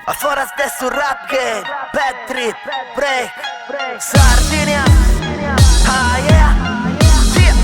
A fora stesso rap game, bad trip, break, Sardinia. Ah yeah, tia.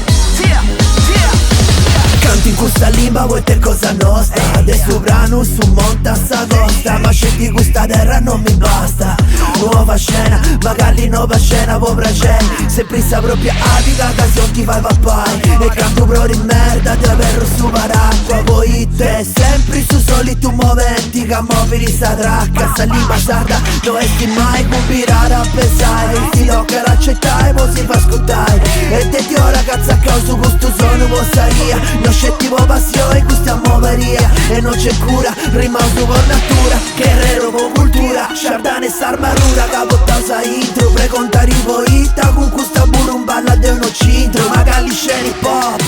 Canti in questa lingua vuoi te cosa nostra. Adesso brano su monta sta costa. Ma scendi questa terra non mi basta. Nuova scena, magari nuova scena, povera gente. Sempre sa propria atica, che se non ti fai pappai. E canto pro di merda, ti averro su paracqua. Voi te, sempre su soliti momenti. Che muovi sta tracca, sta lingua sarda. Dovresti mai combinare a pensare. Il stilo che l'accettai, poi si fa ascoltare. E te ti ho ragazza a causa questo sono possaria. Non c'è tipo passione, questa muoveria. E non c'è cura, rimasto con natura. Guerrero con cultura, sciardane e sarmarura. Capottausa intro, precontari poita. Con questa burumballa de uno cintro. Magari sceni pop,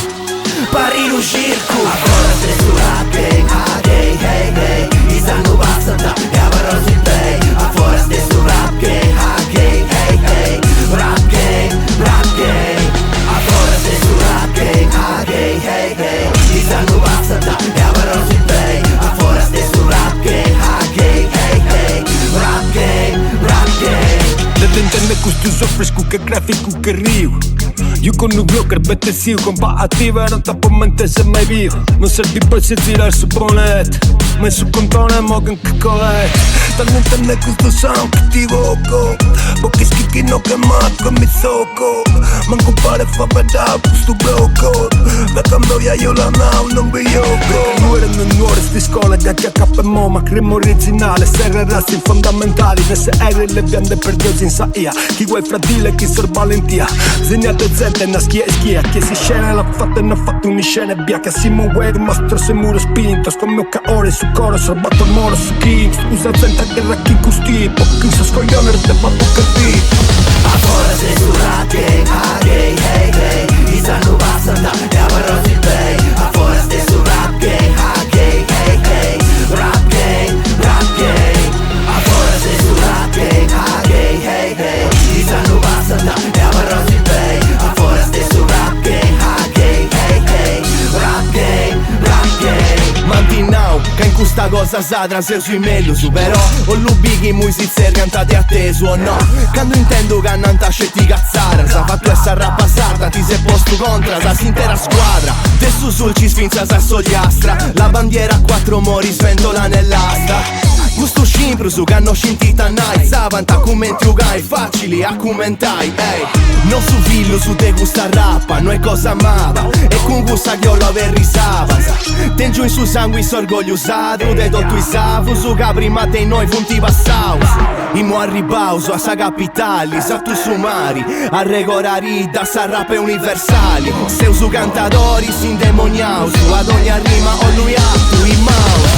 pari un circo. Ancora sei su rap game, hey, hey, hey. I sanno passata, e avrò si play. Ancora stai su rap game, hey, hey, hey. Rap game, rap game. Ancora sei su rap game, hey, hey, hey. I sanno passata, e avrò si play. Ancora stai su rap game, hey, hey, hey. Rap game, rap game. De entender que tu sofres cu que gráfico que rio. Eu con un blocker bete siu comparativa. Non sta per mente se mai vivo. Non servi per se tirar su bonet. Ma su contone mo che corretto. Tanto entender questo sound che ti voco. Porque schicchi no che marco mi soco. Manco pare fa vedere questo blocco. Da quando io la nau non vi gioco. Non nuore sti scuole che HK e MoMA. Crimo originale, serre razzi fondamentali. Nesse aerei le viande per Dio in saia. Chi vuoi fratile, chi sor valentia. Segnate gente, una schia e schia. Chi si scena l'ha fatta e ne ha fatto una scena e via. Che si muove, mostro se muro spinto. Scommio caore su coro, sorbatto il moro su Kings. Usa gente che racchi in custipo. Chi sa scoglione te fatto capire. Ancora sei su rap game, hey, hey, hey. I sanno passata, e avrò si play. Ancora stai su rap game, hey, hey, hey. Rap game, rap game. Ancora sei su rap game, hey, hey, hey. I sanno passata, e avrò si play. Ancora stai su rap game, hey, hey, hey. Rap game, rap game. Manti now, che in questa cosa sadra sei sui meglio supero. O l'ubichi mui si zer cantate a te o no. Quando intendo che non t'ascetti cazzare. Sa fatto essa rappa sarda, ti sei posto contra. Sa s'intera squadra, adesso sul ci sfinza sa sogliastra. La bandiera a quattro mori sventola nell'asta. Questo scimpro su che hanno scintita night. Savanta commenti ugai, facili a commentai, ehi. Non su figlio su te gusta rappa, non è cosa amava. E con gusta che io lo risava. Tengiu in su sangue s'orgoglio usato. De tutto i savu su che prima te noi funti passaus. Imo a ribauso a sa capitali, sa tu sumari. A regolari da sa rap universali. Se uso cantatori si indemoniau. Su ad ogni rima o lui ha tu i mouse.